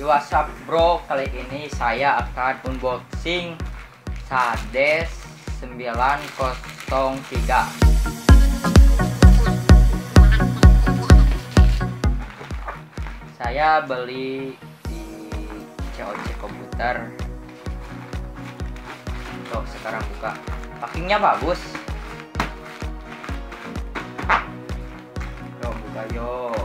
What's up bro, kali ini saya akan unboxing Shades 903. Saya beli di COC komputer. Tuh, sekarang buka. Packingnya bagus. Yuk buka yuk.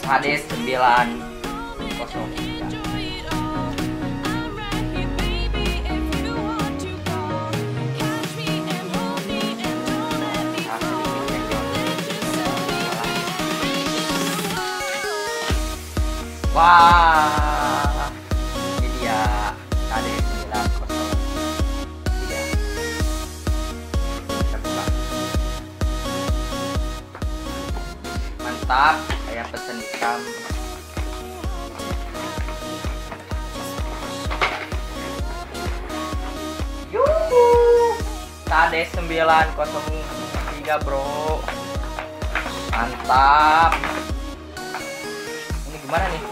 Shades 903. Wah, ini dia Shades 903. Kita buka. Mantap, kayak pesen hitam. Yuhu, Shades 903 bro, mantap. Ini gimana nih?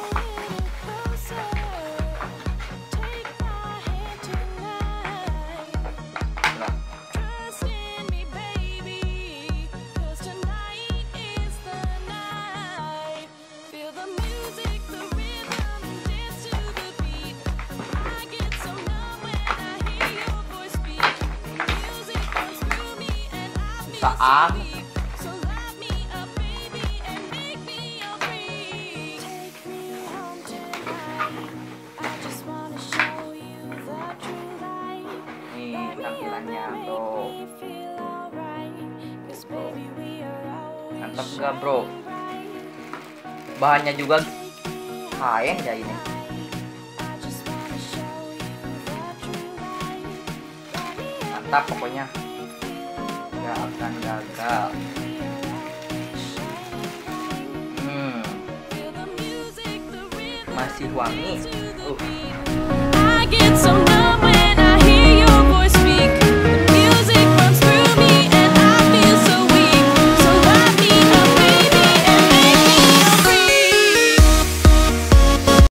Saat ini tampilannya bro, mantap gak bro? Bahannya juga kain ya ini. Mantap pokoknya, gak akan gagal. Masih wangi.